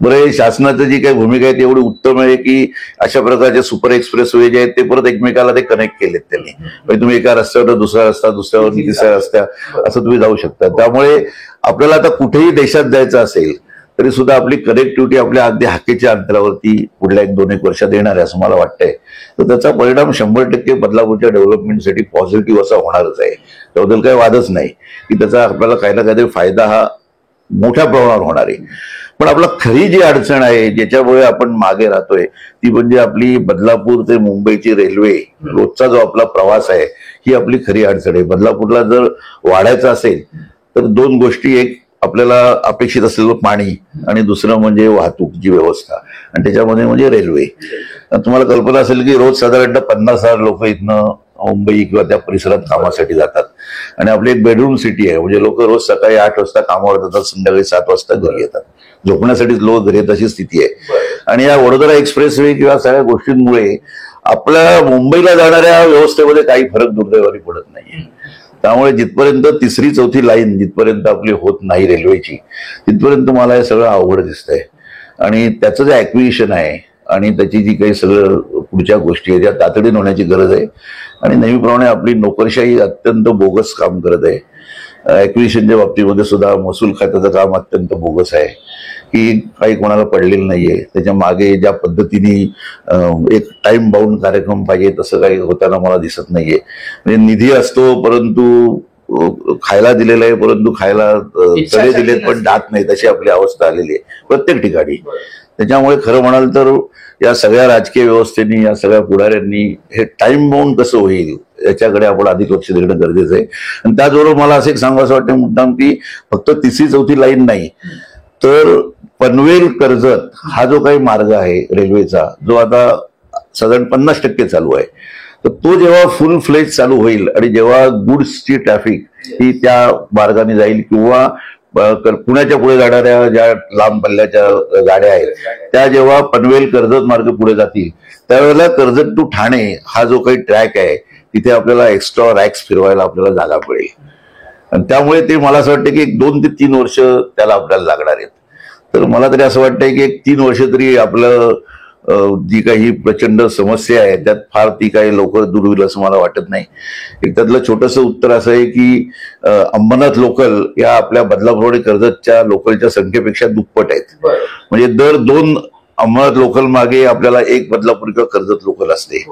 बरं, शासनाचं जी काही भूमिका आहे ती एवढी उत्तम आहे की अशा प्रकारचे सुपर एक्सप्रेसवे जे आहेत ते परत एकमेकाला ते कनेक्ट केलेत त्यांनी. म्हणजे तुम्ही एका रस्त्यावर दुसरा रस्ता, दुसऱ्यावर तिसऱ्या रस्त्या असं तुम्ही जाऊ शकता. त्यामुळे आपल्याला आता कुठेही देशात जायचं असेल तरी सुद्धा आपली कनेक्टिव्हिटी आपल्या अगदी हाकेच्या अंतरावरती पुढल्या 1-2 वर्षात येणार आहे असं मला वाटतंय. तर त्याचा परिणाम 100% बदलापूरच्या डेव्हलपमेंटसाठी पॉझिटिव्ह असा होणारच आहे. त्याबद्दल काही वादच नाही की त्याचा आपल्याला काही ना काहीतरी फायदा हा मोठ्या प्रमाणावर होणार आहे. पण आपला खरी जी अडचण आहे ज्याच्यामुळे आपण मागे राहतोय ती म्हणजे आपली बदलापूर ते मुंबईची रेल्वे, रोजचा जो आपला प्रवास आहे, ही आपली खरी अडचण आहे. बदलापूरला जर वाढायचं असेल तर 2 गोष्टी, एक आपल्याला अपेक्षित असलेलं पाणी आणि दुसरं म्हणजे वाहतूकची व्यवस्था, आणि त्याच्यामध्ये म्हणजे रेल्वे. तुम्हाला कल्पना असेल की रोज साधारणतः 50,000 लोक इथनं मुंबई किंवा त्या परिसरात कामासाठी जातात. आणि आपली एक बेडरूम सिटी आहे. म्हणजे लोक रोज सकाळी 8 वाजता कामावर जातात, संध्याकाळी 7 वाजता घरी येतात. झोपण्यासाठीच लोक घरी येत अशी स्थिती आहे. आणि या वडोदरा एक्सप्रेसवे किंवा सगळ्या गोष्टींमुळे आपल्या मुंबईला जाणाऱ्या व्यवस्थेमध्ये काही फरक दुर्दैवाने पडत नाही. त्यामुळे जिथपर्यंत 3री-4थी लाईन जिथपर्यंत आपली होत नाही रेल्वेची, तिथपर्यंत मला हे सगळं अवघड दिसतंय. आणि त्याचं जे ऍक्विजिशन आहे आणि त्याची जी काही सगळं पुढच्या गोष्टी आहेत त्या तातडीने होण्याची गरज आहे. आणि नेहमीप्रमाणे आपली नोकरशाही अत्यंत बोगस काम करत आहे. ऍक्विजिशनच्या बाबतीमध्ये सुद्धा महसूल खात्याचं काम अत्यंत बोगस आहे की काही कोणाला पडलेलं नाहीये. त्याच्या मागे ज्या पद्धतीने एक टाइम बाउंड कार्यक्रम पाहिजे तसं काही होताना मला दिसत नाहीये. म्हणजे निधी असतो परंतु खायला दिलेला आहे, परंतु खायला तळे दिलेत पण दात नाही, तशी आपली अवस्था आलेली आहे प्रत्येक ठिकाणी. त्याच्यामुळे खरं म्हणाल तर या सगळ्या राजकीय व्यवस्थेनी, या सगळ्या पुढाऱ्यांनी हे टाइम बाउंड कसं होईल याच्याकडे आपण अधिक लक्ष देणं गरजेचं आहे. आणि त्याचबरोबर मला असं एक सांगावं असं वाटतं मुद्दाम की फक्त 3री-4थी लाईन नाही तर पनवेल कर्जत हा जो काही मार्ग आहे रेल्वेचा, जो आता साधारण 50% चालू आहे, तर तो जेव्हा फुल फ्लेज चालू होईल आणि जेव्हा गुड्सची ट्रॅफिक ही त्या मार्गाने जाईल किंवा पुण्याच्या पुढे जाणाऱ्या ज्या लांब पल्ल्याच्या गाड्या आहेत त्या जेव्हा पनवेल कर्जत मार्ग पुढे जातील, त्यावेळेला कर्जत टू ठाणे हा जो काही ट्रॅक आहे तिथे आपल्याला एक्स्ट्रा रॅक्स फिरवायला आपल्याला जागा मिळेल. आणि त्यामुळे ते मला असं वाटतं की 2 ते 3 वर्ष त्याला आपल्याला लागणार आहेत. तर मला तरी असं वाटतंय की 1-3 वर्ष तरी आपलं जी काही प्रचंड समस्या आहे त्यात फार ती काही लवकर दूर होईल असं मला वाटत नाही. एक त्यातलं छोटंसं उत्तर असं आहे की अंबरनाथ लोकल या आपल्या बदलापूर आणि कर्जतच्या लोकलच्या संख्येपेक्षा दुप्पट आहेत. म्हणजे दर 2 अंबरनाथ लोकल मागे आपल्याला 1 बदलापूर किंवा कर्जत लोकल असते.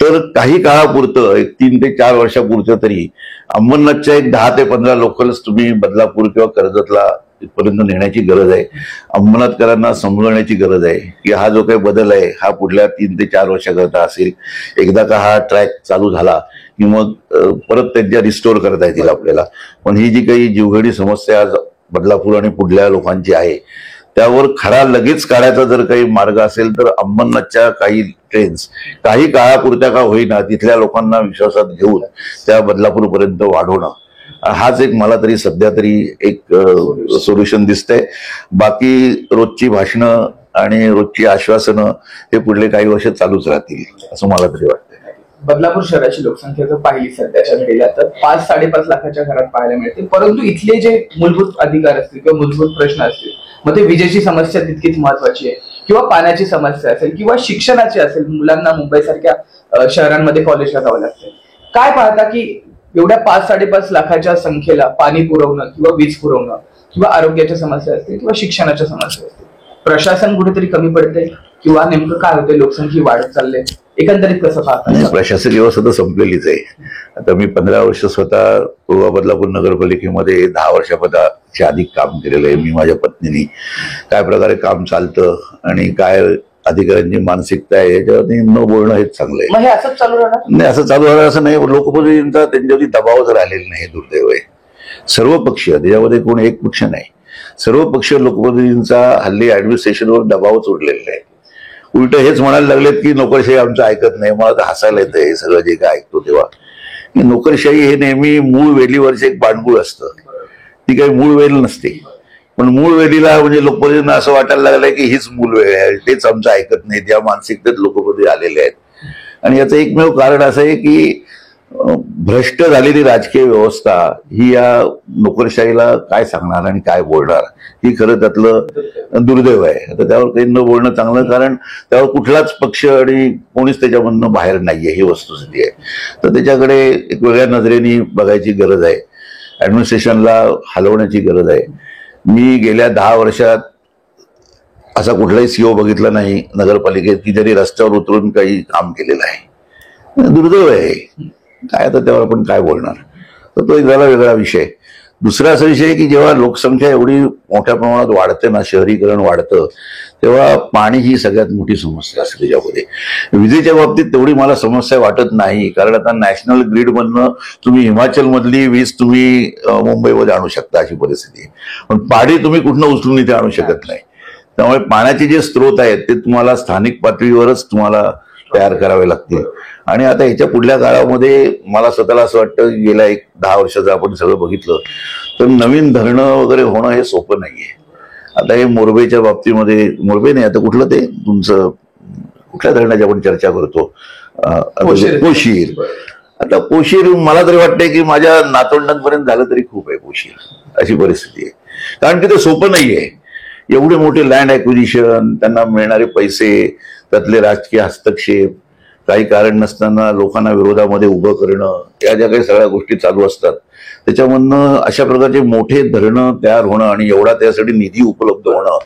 तर काही काळापुरतं 3 ते 4 वर्षापुरतं तरी अंबरनाथच्या 10 ते 15 लोकल्स तुम्ही बदलापूर किंवा कर्जतला तिथपर्यंत नेण्याची गरज आहे. अंबरनाथकरांना समजवण्याची गरज आहे की हा जो काही बदल आहे हा पुढल्या 3 ते 4 वर्षाकरता असेल. एकदा का हा ट्रॅक चालू झाला की मग परत त्यांच्या रिस्टोर करता येतील आपल्याला. पण ही जी काही जीवघेणी समस्या आज बदलापूर आणि पुढल्या लोकांची आहे त्यावर खरा लगेच काढायचा जर काही मार्ग असेल तर अंबरनाथच्या काही ट्रेन्स काही काळापुरत्या का होईना तिथल्या लोकांना विश्वासात घेऊन त्या बदलापूरपर्यंत वाढवणं, हाच एक मला तरी सध्या तरी एक सोल्युशन दिसतंय. बाकी रोजची भाषणं आणि रोजची आश्वासनं हे पुढले काही वर्ष चालूच राहतील असं मला तरी वाटतं. बदलापूर शहराची लोकसंख्या जर पाहिली सध्याच्या घडीला तर 5-5.5 लाखाच्या घरात पाहायला मिळते. परंतु इथले जे मूलभूत अधिकार असतील किंवा मूलभूत प्रश्न असतील, मग ते विजेची समस्या तितकीच महत्वाची आहे किंवा पाण्याची समस्या असेल किंवा शिक्षणाची असेल, मुलांना मुंबईसारख्या शहरांमध्ये कॉलेजला जावं लागतं. काय पाहता की एवढ्या 5-5.5 लाखाच्या संख्येला पाणी पुरवणं किंवा वीज पुरवणं किंवा आरोग्याच्या समस्या असतील किंवा शिक्षणाच्या समस्या असतील, प्रशासन कुठेतरी कमी पडते किंवा नेमकं काय होते, लोकसंख्या वाढत चालले, एकंदरीत कसं पाहता? प्रशासक व्यवस्था तर संपलेलीच आहे. आता मी 15 वर्ष स्वतः पूर्व बदलापूर नगरपालिकेमध्ये 10 वर्षापेक्षा अधिक काम केलेलं आहे. मी माझ्या पत्नीने काय प्रकारे काम चालतं आणि काय अधिकाऱ्यांची मानसिकता आहे याच्यावरती न बोलणं हेच चांगलं आहे. मग हे असंच चालू राहणार नाही, असं चालू राहणार असं नाही. लोकप्रतिनिधींचा त्यांच्यावरती दबावच राहिलेला नाही, दुर्दैव आहे. सर्व पक्षीय, त्याच्यामध्ये कोण एक पक्ष नाही, सर्व पक्षीय लोकप्रतिनिधींचा हल्ली ऍडमिनिस्ट्रेशनवर दबावच उडलेला आहे. उलट हेच म्हणायला लागलेत की नोकरशाही आमचं ऐकत नाही. मला तर हसायला येतं हे सगळं जे काय ऐकतो तेव्हा. की नोकरशाही हे नेहमी मूळ वेलीवरचे एक बांडगुळ असतं, ती काही मूळ वेल नसते. पण मूळ वेलीला म्हणजे लोकप्रतिनिधींना असं वाटायला लागलंय की हीच मूळ वेळ आहे, तेच आमचं ऐकत नाही, त्या मानसिकतेत लोकप्रतिनिधी आलेले आहेत. आणि याचं एकमेव कारण असं आहे की भ्रष्ट झालेली राजकीय व्यवस्था ही या नोकरशाहीला काय सांगणार आणि काय बोलणार, ही खरं त्यातलं दुर्दैव आहे. आता त्यावर काही न बोलणं चांगलं, कारण त्यावर कुठलाच पक्ष आणि कोणीच त्याच्यामधनं बाहेर नाहीये, ही वस्तुस्थिती आहे. तर त्याच्याकडे एक वेगळ्या नजरेने बघायची गरज आहे, ऍडमिनिस्ट्रेशनला हलवण्याची गरज आहे. मी गेल्या 10 वर्षात असा कुठलाही सीओ बघितला नाही नगरपालिकेत की ज्यांनी रस्त्यावर उतरून काही काम केलेलं आहे. दुर्दैव आहे. काय आता त्यावर आपण काय बोलणार. तर तो एक झाला वेगळा विषय. दुसरा असा विषय की जेव्हा लोकसंख्या एवढी मोठ्या प्रमाणात वाढते ना, शहरीकरण वाढतं, तेव्हा पाणी ही सगळ्यात मोठी समस्या असते त्याच्यामध्ये. विजेच्या बाबतीत तेवढी मला समस्या वाटत नाही, कारण आता नॅशनल ग्रीड मधनं तुम्ही हिमाचल मधली वीज तुम्ही मुंबईमध्ये आणू शकता अशी परिस्थिती आहे. पण पाणी तुम्ही कुठनं उचलून इथे आणू शकत नाही. त्यामुळे पाण्याचे जे स्रोत आहेत ते तुम्हाला स्थानिक पातळीवरच तुम्हाला तयार करावे लागतील. आणि आता ह्याच्या पुढल्या काळामध्ये मला स्वतःला असं वाटतं की गेल्या 10 वर्षाचं आपण सगळं बघितलं तर नवीन धरणं वगैरे होणं हे सोपं नाहीये. आता हे मोरबेच्या बाबतीमध्ये, मोरबे नाही, आता कुठलं ते तुमचं कुठल्या धरणाची आपण चर्चा करतो, पोशीर. आता पोशीर मला तरी वाटतंय की माझ्या नातवंडांपर्यंत झालं तरी खूप आहे पोशीर, अशी परिस्थिती आहे. कारण की ते सोपं नाहीये. एवढे मोठे लँड ऍक्विजिशन, त्यांना मिळणारे पैसे, त्यातले राजकीय हस्तक्षेप, काही कारण नसताना लोकांना विरोधामध्ये उभं करणं, या ज्या काही सगळ्या गोष्टी चालू असतात त्याच्यामधनं अशा प्रकारचे मोठे धरणं तयार होणं आणि एवढा त्यासाठी निधी उपलब्ध होणं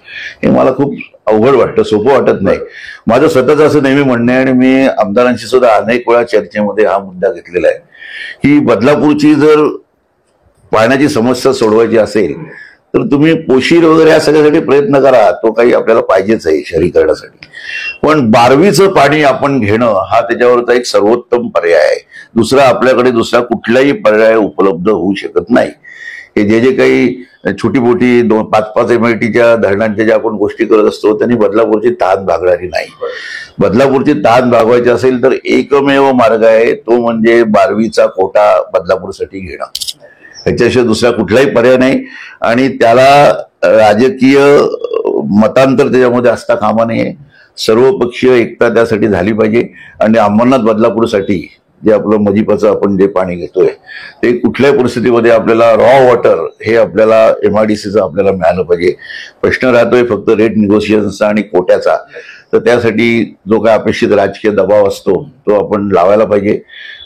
हे मला खूप अवघड वाटतं, सोपं वाटत नाही. माझं स्वतःच असं नेहमी म्हणणं आहे आणि मी आमदारांशी सुद्धा अनेक वेळा चर्चेमध्ये हा मुद्दा घेतलेला आहे की बदलापूरची जर पाण्याची समस्या सोडवायची असेल तर तुम्ही पोशीर वगैरे या सगळ्यासाठी प्रयत्न करा, तो काही आपल्याला पाहिजेच आहे शहरीकरणासाठी. पण बारवीचं पाणी आपण घेणं हा त्याच्यावरचा एक सर्वोत्तम पर्याय आहे. दुसरा आपल्याकडे दुसरा कुठलाही पर्याय उपलब्ध होऊ शकत नाही. हे जे काही छोटी मोठी 5-5 MIDTच्या धरणांच्या ज्या आपण गोष्टी करत असतो त्यांनी बदलापूरची तहान भागणारी नाही. बदलापूरची तहान भागवायची असेल तर एकमेव मार्ग आहे, तो म्हणजे 12वीचा कोटा बदलापूरसाठी घेणं. ह्याच्याशिवाय दुसरा कुठलाही पर्याय नाही. आणि त्याला राजकीय मतांतर त्याच्यामध्ये असता कामा नये. सर्वपक्षीय एकता त्यासाठी झाली पाहिजे. आणि अंबरनाथ बदलापूरसाठी जे आपलं मजिपाचं आपण जे पाणी घेतोय ते कुठल्याही परिस्थितीमध्ये आपल्याला रॉ वॉटर हे आपल्याला MIDCचं आपल्याला मिळालं पाहिजे. प्रश्न राहतोय फक्त रेट निगोशिएशनचा आणि कोट्याचा. तर त्यासाठी जो काय अपेक्षित राजकीय दबाव असतो तो आपण लावायला पाहिजे.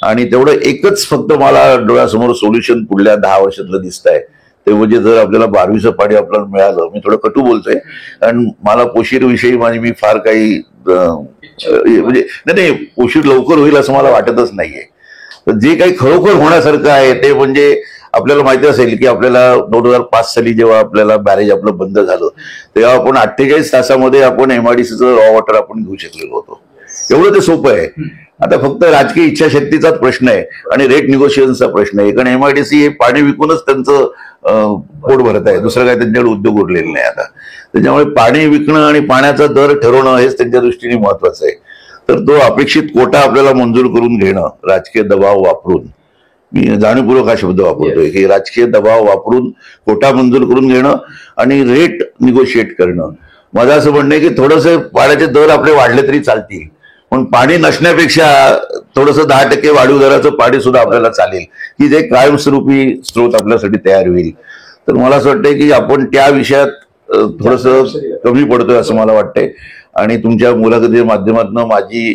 आणि तेवढं एकच फक्त मला डोळ्यासमोर सोल्युशन पुढल्या 10 वर्षातलं दिसत आहे, ते म्हणजे जर आपल्याला 12वीचं पाणी आपल्याला मिळालं. मी थोडं कटू बोलतोय कारण मला पोशीर विषयी मी फार काही म्हणजे नाही, पोशीर लवकर होईल असं मला वाटतच नाहीये. तर जे काही खरोखर होण्यासारखं आहे ते म्हणजे आपल्याला माहिती असेल की आपल्याला 2005 साली जेव्हा आपल्याला बॅरेज आपलं बंद झालं तेव्हा आपण 48 तासामध्ये आपण MIDCचं रॉ वॉटर आपण घेऊ शकलेलो होतो. एवढं ते सोपं आहे. आता फक्त राजकीय इच्छाशक्तीचाच प्रश्न आहे आणि रेट निगोशिएशनचा प्रश्न आहे. कारण MIDC हे पाणी विकूनच त्यांचं पोट भरत आहे, दुसरं काही त्यांच्याकडे उद्योग उरलेले नाही आता. त्याच्यामुळे पाणी विकणं आणि पाण्याचा दर ठरवणं हेच त्यांच्या दृष्टीने महत्वाचं आहे. तर तो अपेक्षित कोटा आपल्याला मंजूर करून घेणं राजकीय दबाव वापरून, मी जाणीवपूर्वक हा शब्द वापरतोय की राजकीय दबाव वापरून कोटा मंजूर करून घेणं आणि रेट निगोशिएट करणं. माझं असं म्हणणं आहे की थोडंसं पाण्याचे दर आपले वाढले तरी चालतील, पण पाणी नसण्यापेक्षा थोडंसं 10% वाढीव दराचं पाणी सुद्धा आपल्याला चालेल की जे कायमस्वरूपी स्रोत आपल्यासाठी तयार होईल. तर मला असं वाटतंय की आपण त्या विषयात थोडंसं कमी पडतोय असं मला वाटतंय. आणि तुमच्या मुलाखतीच्या माध्यमातून माझी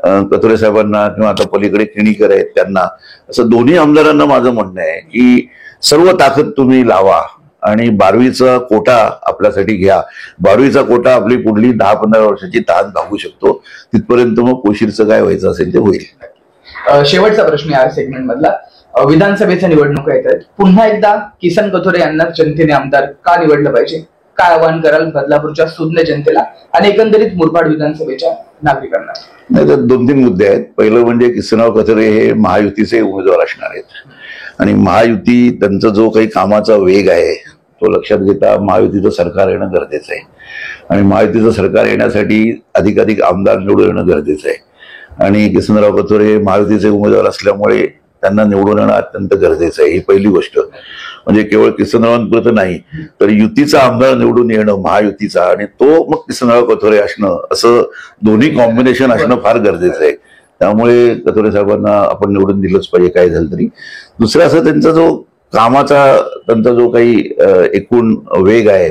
कथोरे साहेबांना किंवा आता पलीकडे किणीकर आहेत त्यांना, असं दोन्ही आमदारांना माझं म्हणणं आहे की सर्व ताकद तुम्ही लावा आणि 12वीचा कोटा आपल्यासाठी घ्या. 12वीचा कोटा आपली पुढली 10-15 वर्षाची तहान भागू शकतो. तिथपर्यंत मग कोशीरचं काय व्हायचं असेल ते होईल. शेवटचा प्रश्न या सेगमेंट मधला, विधानसभेच्या निवडणुका येत आहेत. पुन्हा एकदा किसन कथोरे यांना जनतेने आमदार का निवडलं पाहिजे? काय आवाहन कराल बदलापूरच्या सुज्ञ जनतेला आणि एकंदरीत मुरबाड विधानसभेच्या नागरिकांना? नाही, तर 2-3 मुद्दे आहेत. पहिलं म्हणजे किसनराव कथोरे हे महायुतीचे उमेदवार असणार आहेत आणि महायुती त्यांचा जो काही कामाचा वेग आहे तो लक्षात घेता महायुतीचं सरकार येणं गरजेचं आहे. आणि महायुतीचं सरकार येण्यासाठी अधिकाधिक आमदार निवडून येणं गरजेचं आहे. आणि किसनराव कथोरे महायुतीचे उमेदवार असल्यामुळे त्यांना निवडून येणं अत्यंत गरजेचं आहे. ही पहिली गोष्ट. म्हणजे केवळ किसनरावांपुरतं नाही तर युतीचा आमदार निवडून येणं महायुतीचा आणि तो मग किसनराव कथोरे असणं, असं दोन्ही कॉम्बिनेशन असणं फार गरजेचं आहे. त्यामुळे कथोरे साहेबांना आपण निवडून दिलंच पाहिजे काय झालं तरी. दुसरं असं त्यांचा जो कामाचा त्यांचा जो काही एकूण वेग आहे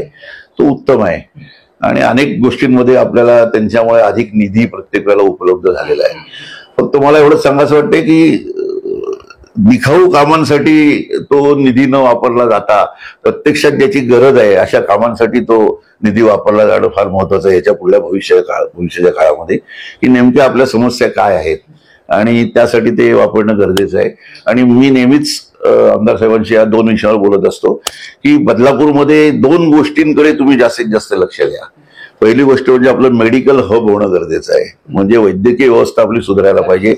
तो उत्तम आहे आणि अनेक गोष्टींमध्ये आपल्याला त्यांच्यामुळे अधिक निधी प्रत्येक वेळेला उपलब्ध झालेला आहे. फक्त मला एवढंच सांगायचं वाटतंय की दिखाऊ कामांसाठी तो निधी न वापरला जाता प्रत्यक्षात ज्याची गरज आहे अशा कामांसाठी तो निधी वापरला जाणं फार महत्वाचं आहे. याच्या पुढल्या भविष्याच्या काळामध्ये की नेमक्या आपल्या समस्या काय आहेत आणि त्यासाठी ते वापरणं गरजेचं आहे. आणि मी नेहमीच आमदार साहेबांशी या 2 विषयावर बोलत असतो की बदलापूरमध्ये 2 गोष्टींकडे तुम्ही जास्तीत जास्त लक्ष द्या. पहिली गोष्ट म्हणजे आपलं मेडिकल हब होणं गरजेचं आहे. म्हणजे वैद्यकीय व्यवस्था आपली सुधारायला पाहिजे,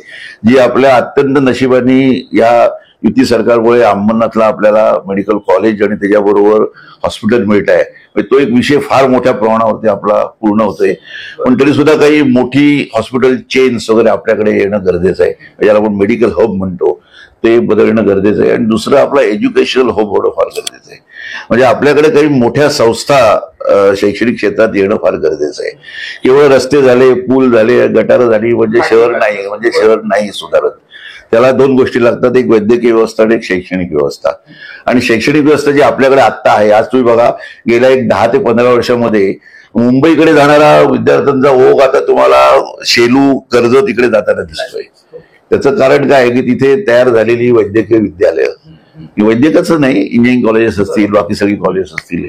जी आपल्या अत्यंत नशिबाने या युती सरकारमुळे अंबरनाथला आपल्याला मेडिकल कॉलेज आणि त्याच्याबरोबर हॉस्पिटल मिळत आहे. तो एक विषय फार मोठ्या प्रमाणावरती आपला पूर्ण होतोय. पण तरी सुद्धा काही मोठी हॉस्पिटल चेन्स वगैरे आपल्याकडे येणं गरजेचं आहे. ज्याला आपण मेडिकल हब म्हणतो ते बदलणं गरजेचं आहे. आणि दुसरं आपला एज्युकेशनल हब होणं फार गरजेचं आहे. म्हणजे आपल्याकडे काही मोठ्या संस्था शैक्षणिक क्षेत्रात येणं फार गरजेचं आहे. केवळ रस्ते झाले, पूल झाले, गटारं झाली म्हणजे शहर नाही सुधारत. त्याला 2 गोष्टी लागतात, एक वैद्यकीय व्यवस्था आणि एक शैक्षणिक व्यवस्था. आणि शैक्षणिक व्यवस्था जी आपल्याकडे आत्ता आहे, आज तुम्ही बघा गेल्या एक 10 ते 15 वर्षामध्ये मुंबईकडे जाणारा विद्यार्थ्यांचा ओघ आता तुम्हाला शेलू, कर्जत इकडे जाताना दिसतोय. त्याचं कारण काय आहे की तिथे तयार झालेली वैद्यकीय विद्यालय, वैद्यकाचं नाही, इंजिनिअरिंग कॉलेजेस असतील, बाकी सगळी कॉलेजेस असतील.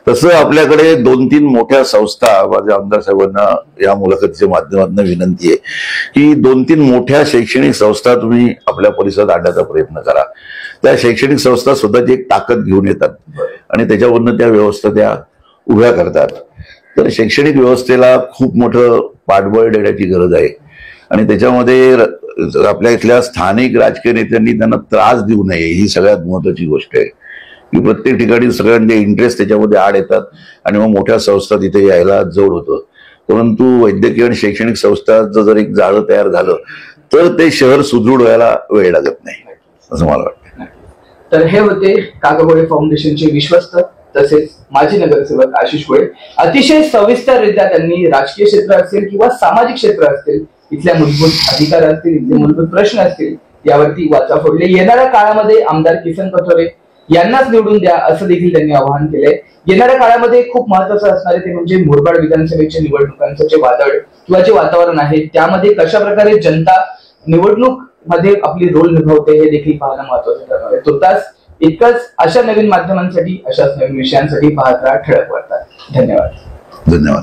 तसं आपल्याकडे 2-3 मोठ्या संस्था, माझ्या आमदार साहेबांना या मुलाखतीच्या माध्यमातून विनंती आहे की 2-3 मोठ्या शैक्षणिक संस्था तुम्ही आपल्या परिसरात आणण्याचा प्रयत्न करा. त्या शैक्षणिक संस्था स्वतःची एक ताकद घेऊन येतात आणि त्याच्यावरनं त्या व्यवस्था त्या उभ्या करतात. तर शैक्षणिक व्यवस्थेला खूप मोठं पाठबळ देण्याची गरज आहे. आणि त्याच्यामध्ये आपल्या इथल्या स्थानिक राजकीय नेत्यांनी त्यांना त्रास देऊ नये ही सगळ्यात महत्वाची गोष्ट आहे. की प्रत्येक ठिकाणी सगळ्यांचे इंटरेस्ट त्याच्यामध्ये आड येतात आणि मग मोठ्या संस्था तिथे यायला जोड होतं. परंतु वैद्यकीय आणि शैक्षणिक संस्थांचं जर एक जाळं तयार झालं तर ते शहर सुदृढ व्हायला वेळ लागत नाही असं मला वाटतं. तर हे होते काकाघोळे फाउंडेशनचे विश्वस्त तसेच माजी नगरसेवक आशिष घोळे. अतिशय सविस्तररित्या त्यांनी राजकीय क्षेत्र असेल किंवा सामाजिक क्षेत्र असतील, इथल्या मूलभूत अधिकार असतील, इथले मूलभूत प्रश्न असतील, यावरती वाचा फोडले. येणाऱ्या काळामध्ये आमदार किसन कथोरे यांनाच निवडून द्या असं देखील त्यांनी आवाहन केलंय. येणाऱ्या काळामध्ये खूप महत्वाचं असणार आहे ते म्हणजे मुरबाड विधानसभेच्या निवडणुकांचं जे वादळ किंवा जे वातावरण आहे त्यामध्ये कशा प्रकारे जनता निवडणूक मध्ये आपली रोल निभावते हे देखील पाहणं महत्वाचं ठरणार आहे. तुर्तास इतकंच. अशा नवीन माध्यमांसाठी, अशाच नवीन विषयांसाठी पाहत राहा ठळक वार्ता. धन्यवाद. धन्यवाद.